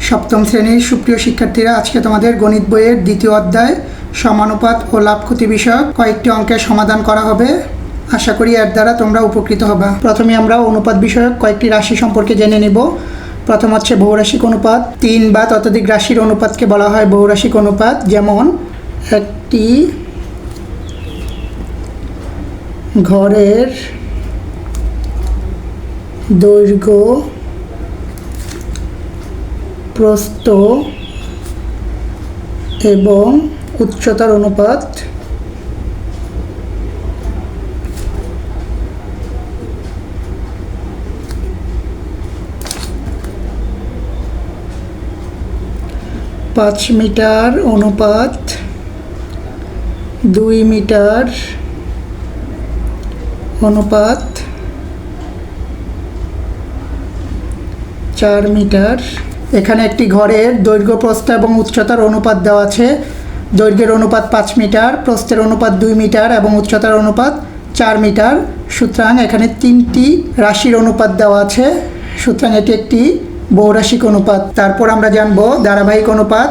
সপ্তম শ্রেণীর সুপ্রিয় শিক্ষার্থীরা, আজকে তোমাদের গণিত বইয়ের দ্বিতীয় অধ্যায় সমানুপাত ও লাভ ক্ষতি বিষয়ক কয়েকটি অঙ্কের সমাধান করা হবে। আশা করি এর দ্বারা তোমরা উপকৃত হবে। প্রথমে আমরা অনুপাত বিষয়ক কয়েকটি রাশি সম্পর্কে জেনে নিব। প্রথম হচ্ছে বহুরাশিক অনুপাত। 3 বা ততোধিক রাশির অনুপাতকে বলা হয় বহুরাশিক অনুপাত। যেমন একটি ঘরের দৈর্ঘ্য, প্রস্থ এবং উচ্চতার অনুপাত পাঁচ মিটার অনুপাত 2 মিটার অনুপাত 4 মিটার। এখানে একটি ঘরের দৈর্ঘ্য, প্রস্থ এবং উচ্চতার অনুপাত দেওয়া আছে। দৈর্ঘ্যের অনুপাত 5 মিটার, প্রস্থের অনুপাত 2 মিটার এবং উচ্চতার অনুপাত 4 মিটার। সুতরাং এখানে 3টি রাশির অনুপাত দেওয়া আছে, সুতরাং এটি একটি বহুরাশিক অনুপাত। তারপর আমরা জানব ধারাবাহিক অনুপাত।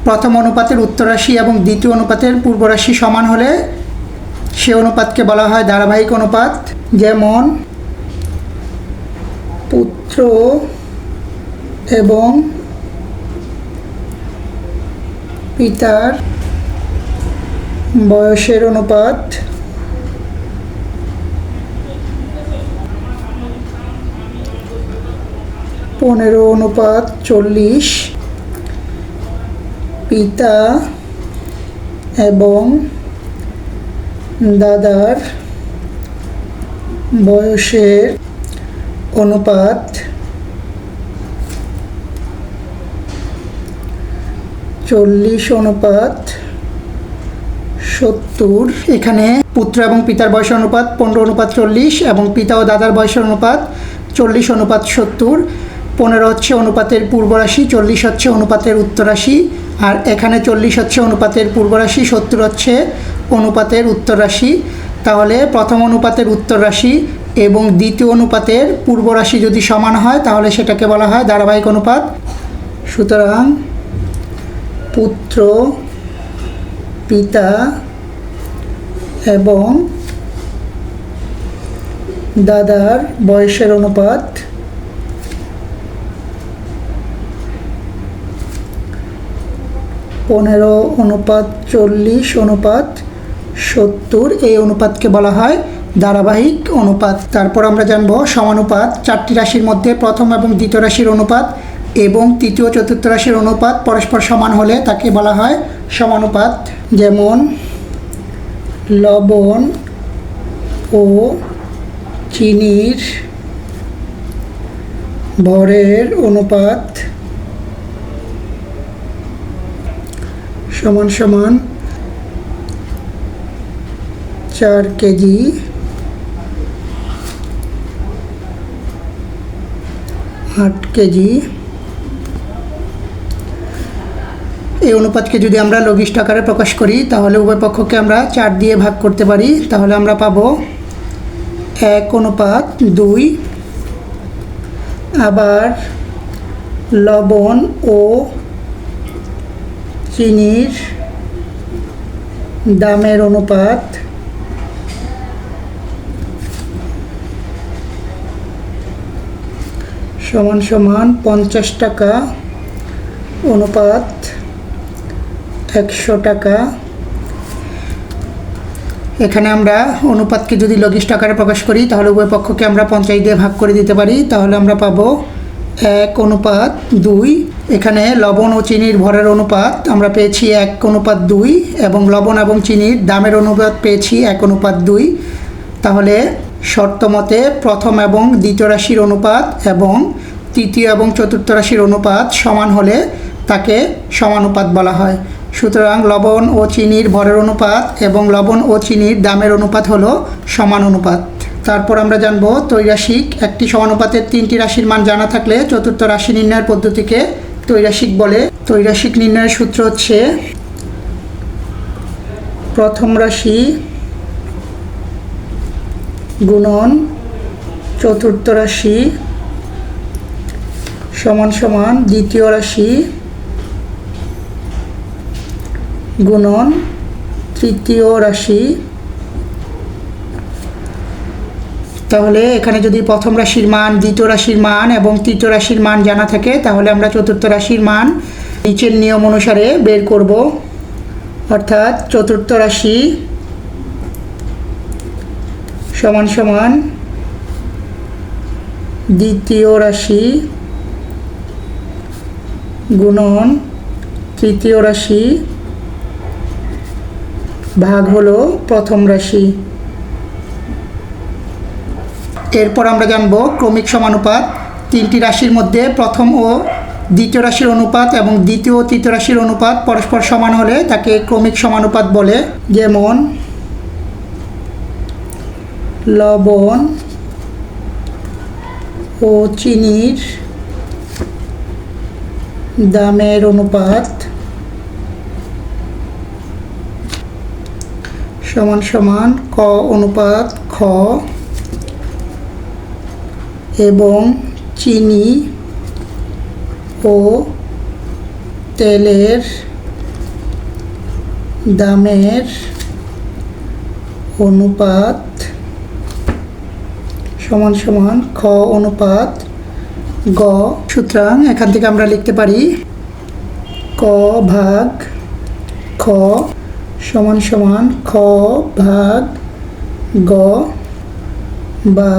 প্রথম অনুপাতের উত্তর রাশি এবং দ্বিতীয় অনুপাতের পূর্ব রাশি সমান হলে সে অনুপাতকে বলা হয় ধারাবাহিক অনুপাত। যেমন পুত্র এবং পিতার বয়সের অনুপাত, 15:40। পিতা এবং দাদার বয়সের অনুপাত 40:70। এখানে পুত্র এবং পিতার বয়সের অনুপাত 15:40 এবং পিতা ও দাদার বয়সের অনুপাত 40:70। 15 হচ্ছে অনুপাতের পূর্ব রাশি, 40 হচ্ছে অনুপাতের উত্তর রাশি, আর এখানে 40 হচ্ছে অনুপাতের পূর্ব রাশি, 70 হচ্ছে অনুপাতের উত্তর রাশি। তাহলে প্রথম অনুপাতের উত্তর রাশি এবং দ্বিতীয় অনুপাতের পূর্ব রাশি যদি সমান হয় তাহলে সেটাকে বলা হয় ধারাবাহিক অনুপাত। সুতরাং পুত্র, পিতা এবং দাদার বয়সের অনুপাত 15:40:70। এই অনুপাতকে বলা হয় ধারাবাহিক অনুপাত। তারপর আমরা জানব সমানুপাত। 4টি রাশির মধ্যে প্রথম এবং দ্বিতীয় রাশির অনুপাত এবং তৃতীয় চতুর্থ রাশির অনুপাত পরস্পর সমান হলে তাকে বলা হয় সমানুপাত। যেমন লবণ ও চিনির ভরের অনুপাত সমান সমান 4 কেজি, 8 কেজি। এই অনুপাতকে যদি আমরা লঘিষ্ঠ আকারে প্রকাশ করি তাহলে উভয় পক্ষকে আমরা 4 দিয়ে ভাগ করতে পারি। তাহলে আমরা পাবো 1:2। আবার লবণ ও চিনির দামের অনুপাত সমান সমান 50 টাকা অনুপাত 100 টাকা। এখানে আমরা অনুপাতকে যদি লঘিষ্ঠ আকারে প্রকাশ করি তাহলে উভয় পক্ষকে আমরা 50 দিয়ে ভাগ করে দিতে পারি। তাহলে আমরা পাবো 1:2। এখানে লবণ ও চিনির ভরের অনুপাত আমরা পেয়েছি 1:2 এবং লবণ এবং চিনির দামের অনুপাত পেয়েছি 1:2। তাহলে শর্ত মতে প্রথম এবং দ্বিতীয় রাশির অনুপাত এবং তৃতীয় এবং চতুর্থ রাশির অনুপাত সমান হলে তাকে সমানুপাত বলা হয়। সুতরাং লবণ ও চিনির ভরের অনুপাত এবং লবণ ও চিনির দামের অনুপাত হলো সমান অনুপাত। তারপর আমরা জানব ত্রৈরাশিক। একটি সমানুপাতের 3টি রাশির মান জানা থাকলে চতুর্থ রাশি নির্ণয়ের পদ্ধতিকে ত্রৈরাশিক বলে। ত্রৈরাশিক নির্ণয়ের সূত্র হচ্ছে প্রথম রাশি গুণন চতুর্থ রাশি সমান সমান দ্বিতীয় রাশি গুণন তৃতীয় রাশি। তাহলে এখানে যদি প্রথম রাশির মান, দ্বিতীয় রাশির মান এবং তৃতীয় রাশির মান জানা থাকে, তাহলে আমরা চতুর্থ রাশির মান নিচের নিয়ম অনুসারে বের করব। অর্থাৎ চতুর্থ রাশি সমান সমান দ্বিতীয় রাশি গুণন তৃতীয় রাশি ভাগ হলো প্রথম রাশি। এরপর আমরা জানব ক্রমিক সমানুপাত। তিনটি রাশির মধ্যে প্রথম ও দ্বিতীয় রাশির অনুপাত এবং দ্বিতীয় ও তৃতীয় রাশির অনুপাত পরস্পর সমান হলে তাকে ক্রমিক সমানুপাত বলে। যেমন লবণ ও চিনির দামের অনুপাত সমান সমান ক অনুপাত খ, এবং চিনি ও তেলের দামের অনুপাত সমান সমান খ অনুপাত গ। সুতরাং এখান থেকে আমরা লিখতে পারি ক ভাগ খ সমান সমান খ ভাগ গ, বা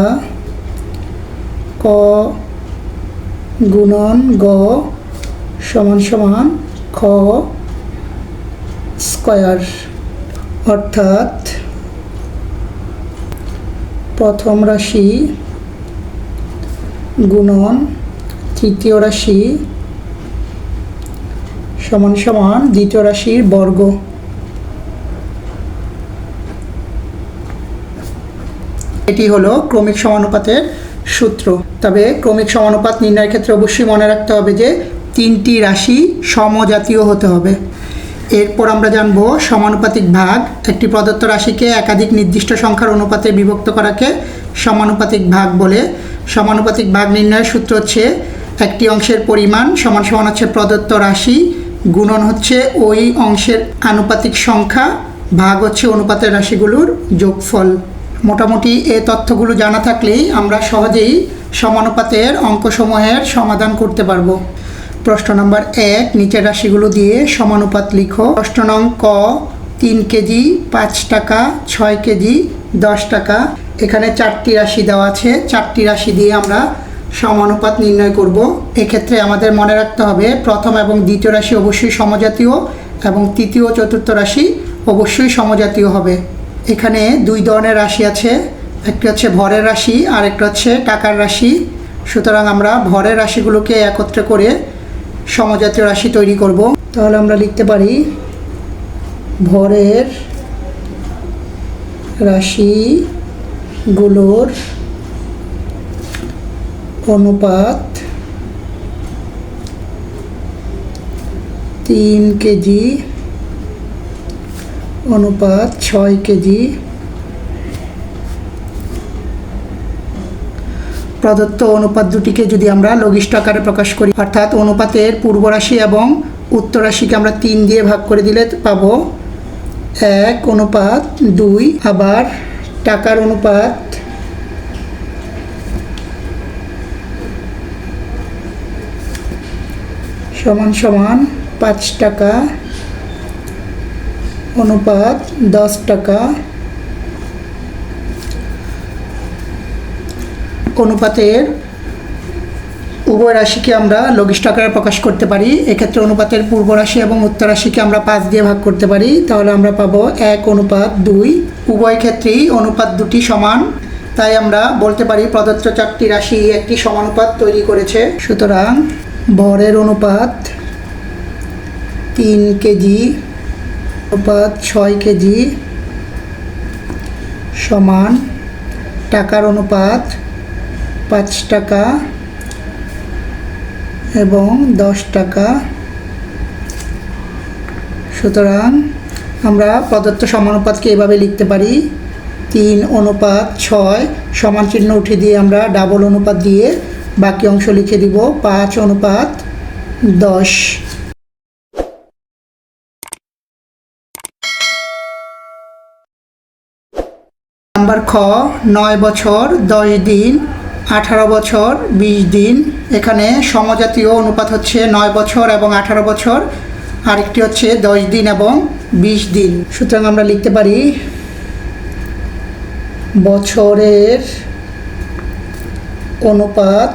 ক গুণন গ সমান সমান খ স্কয়ার। অর্থাৎ প্রথম রাশি গুণন তৃতীয় রাশি সমান সমান দ্বিতীয় রাশির বর্গ। এটি হলো ক্রমিক সমানুপাতের সূত্র। তবে ক্রমিক সমানুপাত নির্ণয়ের ক্ষেত্রে অবশ্যই মনে রাখতে হবে যে তিনটি রাশি সমজাতীয় হতে হবে। এরপর আমরা জানব সমানুপাতিক ভাগ। একটি প্রদত্ত রাশিকে একাধিক নির্দিষ্ট সংখ্যার অনুপাতে বিভক্ত করাকে সমানুপাতিক ভাগ বলে। সমানুপাতিক ভাগ নির্ণয়ের সূত্র হচ্ছে একটি অংশের পরিমাণ সমান সমান হচ্ছে প্রদত্ত রাশি গুণন হচ্ছে ওই অংশের আনুপাতিক সংখ্যা ভাগ হচ্ছে অনুপাতের রাশিগুলোর যোগফল। মোটামুটি এই তথ্যগুলো জানা থাকলেই আমরা সহজেই সমানুপাতের অঙ্কসমূহের সমাধান করতে পারবো। প্রশ্ন নম্বর 1, নিচের রাশিগুলো দিয়ে সমানুপাত লিখো। প্রশ্ন নং ক, 3 কেজি 5 টাকা, 6 কেজি 10 টাকা। এখানে 4টি রাশি দেওয়া আছে, 4টি রাশি দিয়ে আমরা সমানুপাত নির্ণয় করব। এক্ষেত্রে আমাদের মনে রাখতে হবে প্রথম এবং দ্বিতীয় রাশি অবশ্যই সমজাতীয় এবং তৃতীয় ও চতুর্থ রাশি অবশ্যই সমজাতীয় হবে। এখানে দুই ধরনের রাশি আছে, একটি হচ্ছে ভরের রাশি আর একটা হচ্ছে টাকার রাশি। সুতরাং আমরা ভরের রাশিগুলোকে একত্রে করে সমজাতীয় রাশি তৈরি করব। তাহলে আমরা লিখতে পারি ভরের রাশিগুলোর অনুপাত 3 কেজি অনুপাত 6 কেজি। প্রদত্ত অনুপাত দুটিকে যদি আমরা লঘিষ্ঠ আকারে প্রকাশ করি, অর্থাৎ অনুপাতের পূর্ব রাশি এবং উত্তর রাশিকে আমরা 3 দিয়ে ভাগ করে দিলে পাবো 1 অনুপাত 2। আবার টাকার অনুপাত সমান সমান 5 টাকা অনুপাত 10 টাকা। অনুপাতের উভয় রাশিকে আমরা লঘিষ্ঠ আকারে প্রকাশ করতে পারি। এক্ষেত্রে অনুপাতের পূর্ব রাশি এবং উত্তর রাশিকে আমরা 5 দিয়ে ভাগ করতে পারি। তাহলে আমরা পাবো 1 অনুপাত 2। উভয় ক্ষেত্রেই অনুপাত দুটি সমান, তাই আমরা বলতে পারি প্রদত্ত 4টি রাশি একটি সমানুপাত তৈরি করেছে। সুতরাং ভরের অনুপাত 3 কেজি অনুপাত 6 কেজি সমান টাকার অনুপাত 5 টাকা এবং 10 টাকা। সুতরাং আমরা প্রদত্ত সমানুপাতকে এভাবে লিখতে পারি 3 অনুপাত 6 সমান চিহ্ন উঠে দিয়ে আমরা ডাবল অনুপাত দিয়ে বাকি অংশ লিখে দিব 5:10। নাম্বার খ, 9 বছর 10 দিন 18 বছর 20 দিন। এখানে সমজাতীয় অনুপাত হচ্ছে 9 বছর এবং 18 বছর, আরেকটি হচ্ছে 10 দিন এবং 20 দিন। সুতরাং আমরা লিখতে পারি বছরের অনুপাত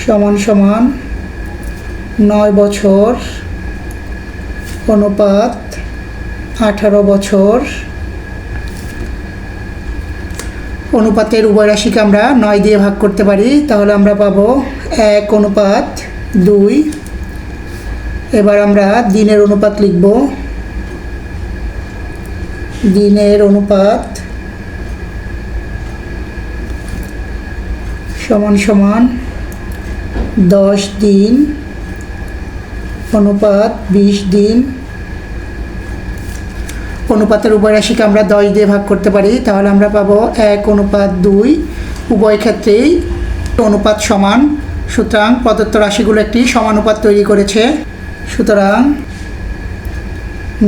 সমান সমান 9 বছর অনুপাত 18 বছর। অনুপাতের উভয় রাশিকে আমরা 9 দিয়ে ভাগ করতে পারি, তাহলে আমরা পাবো 1:2। এবার আমরা দিনের অনুপাত লিখব। দিনের অনুপাত সমান সমান 10 দিন অনুপাত 20 দিন। অনুপাতের উভয় রাশিকে আমরা 10 দিয়ে ভাগ করতে পারি, তাহলে আমরা পাবো 1:2। উভয় ক্ষেত্রেই অনুপাত সমান, সুতরাং প্রদত্ত রাশিগুলো একটি সমানুপাত তৈরি করেছে। সুতরাং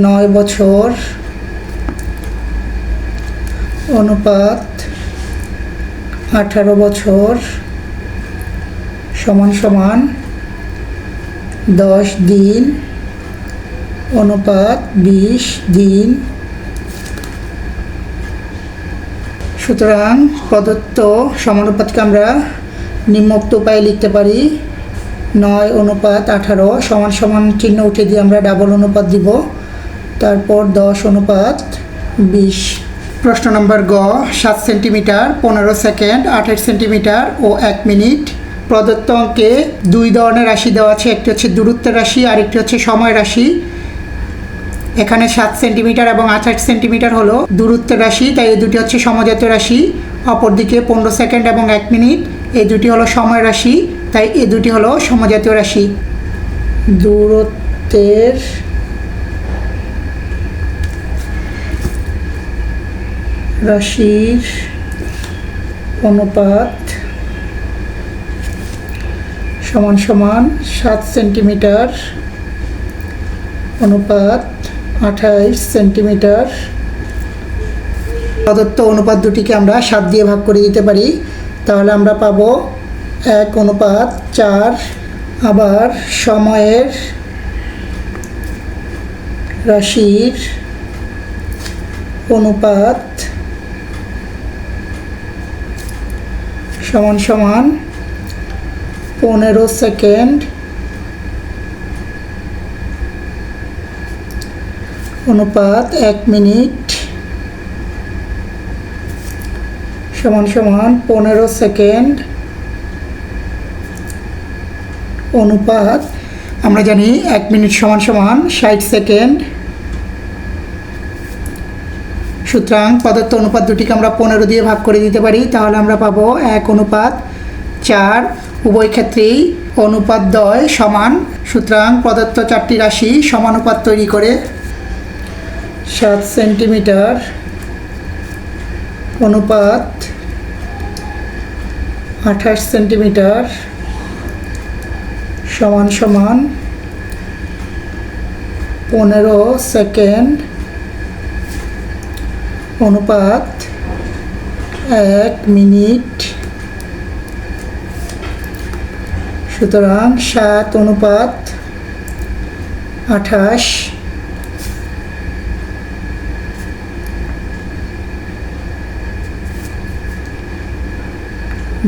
9 বছর অনুপাত 18 বছর সমান সমান 10 দিন অনুপাত 20 দিন। সুতরাং প্রদত্ত সমানুপাতকে আমরা নিম্নোক্ত উপায়ে লিখতে পারি 9:18 সমান সমান চিহ্ন উঠে দিয়ে আমরা ডাবল অনুপাত দিব, তারপর 10:20। প্রশ্ন নম্বর গ, 7 সেন্টিমিটার 15 সেকেন্ড 28 সেন্টিমিটার ও 1 মিনিট। প্রদত্ত অঙ্কে দুই ধরনের রাশি দেওয়া আছে, একটি হচ্ছে দূরত্বের রাশি আর একটি হচ্ছে সময় রাশি। এখানে 7 সেন্টিমিটার এবং 28 সেন্টিমিটার হলো দূরত্বের রাশি, তাই এই দুটি হচ্ছে সমজাতীয় রাশি। অপরদিকে 15 সেকেন্ড এবং 1 মিনিট এই দুটি হলো সময় রাশি, তাই এই দুটি হলো সমজাতীয় রাশি। দূরত্বের রাশির অনুপাত সমান সমান 7 সেন্টিমিটার অনুপাত 28 সেন্টিমিটার। প্রদত্ত অনুপাত দুটিকে আমরা 7 দিয়ে ভাগ করে দিতে পারি, তাহলে আমরা পাবো 1:4। আবার সময়ের রাশির অনুপাত সমান সমান 15 সেকেন্ড অনুপাত 1 মিনিট সমান সমান 15 সেকেন্ড অনুপাত, আমরা জানি 1 মিনিট সমান সমান 60 সেকেন্ড। সুতরাং প্রদত্ত অনুপাত দুটিকে আমরা 15 দিয়ে ভাগ করে দিতে পারি, তাহলে আমরা পাবো 1:4। উভয় ক্ষেত্রেই অনুপাত দ্বয় সমান, সুতরাং প্রদত্ত 4টি রাশি সমানুপাত তৈরি করে 7 সেন্টিমিটার অনুপাত 28 সেন্টিমিটার সমান সমান 15 সেকেন্ড অনুপাত 1 মিনিট। সুতরাং 7:28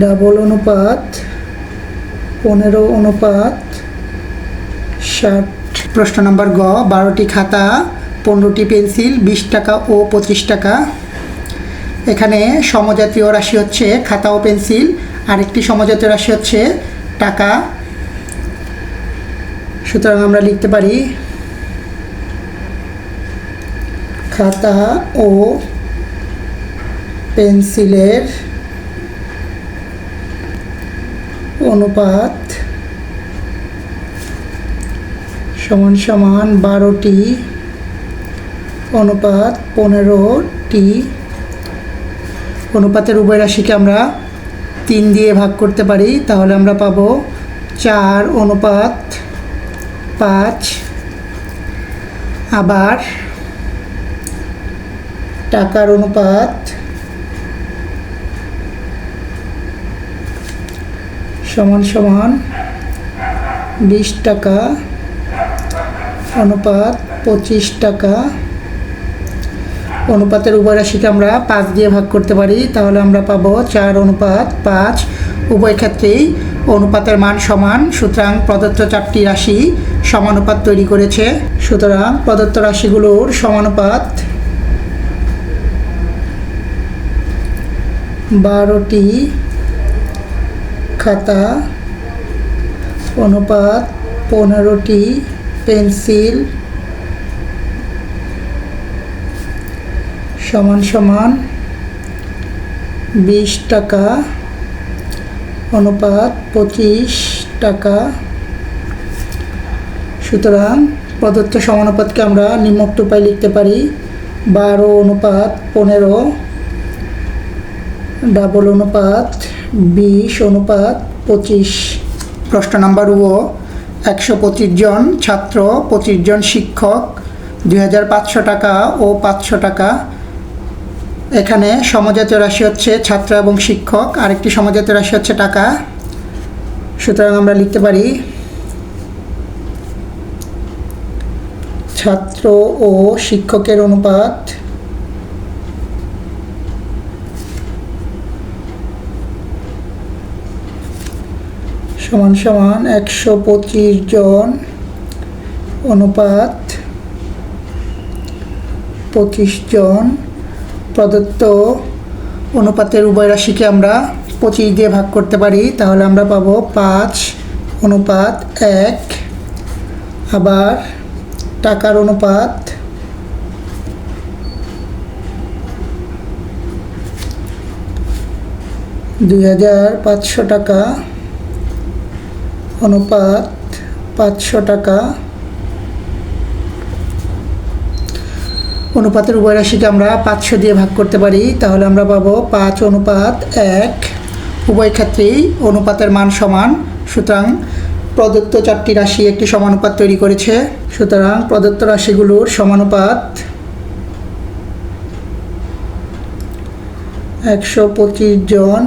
ডাবল অনুপাত 15:60। প্রশ্ন নম্বর গ, 12টি খাতা 15টি পেন্সিল 20 টাকা ও 25 টাকা। এখানে সমজাতীয় রাশি হচ্ছে খাতা ও পেন্সিল, আরেকটি সমজাতীয় রাশি হচ্ছে টাকা। সুতরাং আমরা লিখতে পারি খাতা ও পেন্সিলের অনুপাত সমান সমান 12টি অনুপাত 15টি। অনুপাতের উভয় রাশিকে আমরা 3 দিয়ে ভাগ করতে পারি, তাহলে আমরা পাবো 4:5। আবার টাকার অনুপাত সমান সমান 20 টাকা অনুপাত 25 টাকা। অনুপাতের উভয় রাশিকে আমরা 5 দিয়ে ভাগ করতে পারি, তাহলে আমরা পাবো 4:5। উভয় ক্ষেত্রেই অনুপাতের মান সমান, সুতরাং প্রদত্ত 4টি রাশি সমানুপাত তৈরি করেছে। সুতরাং প্রদত্ত রাশিগুলোর সমানুপাত 12টি খাতা অনুপাত 15টি পেন্সিল সমান সমান 20 টাকা অনুপাত 25 টাকা। সুতরাং প্রদত্ত সমানুপাতকে আমরা নিম্নোক্ত উপায়ে লিখতে পারি: 12:15, ডাবল অনুপাত 20:25। প্রশ্ন নাম্বার ও, 125 জন ছাত্র, 25 জন শিক্ষক, 2500 টাকা ও 500 টাকা। এখানে সমজাতীয় রাশি হচ্ছে ছাত্র এবং শিক্ষক, আরেকটি সমজাতীয় রাশি হচ্ছে টাকা। সুতরাং আমরা লিখতে পারি ছাত্র ও শিক্ষকের অনুপাত সমান সমান 125 জন অনুপাত 25 জন। প্রদত্ত অনুপাতের উভয় রাশিকে আমরা 25 দিয়ে ভাগ করতে পারি, তাহলে আমরা পাবো 5:1। আবার টাকার অনুপাত $2500 টাকা অনুপাত 500 টাকা। অনুপাতের উভয় রাশিকে আমরা 500 দিয়ে ভাগ করতে পারি, তাহলে আমরা পাবো 5:1। উভয় ক্ষেত্রেই অনুপাতের মান সমান, সুতরাং প্রদত্ত 4টি রাশি একটি সমানুপাত তৈরি করেছে। সুতরাং প্রদত্ত রাশিগুলোর সমানুপাত 125 জন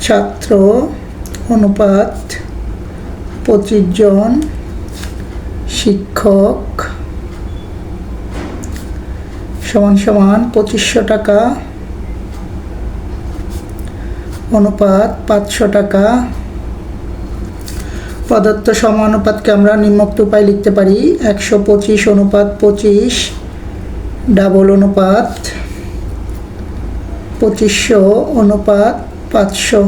ছাত্র অনুপাত 25 জন শিক্ষক সমান সমান 2500 টাকা অনুপাত 500 টাকা। প্রদত্ত সমানুপাতকে আমরা নিম্নোক্ত উপায়ে লিখতে পারি: 125:25, ডাবল অনুপাত 2500 অনুপাত 500।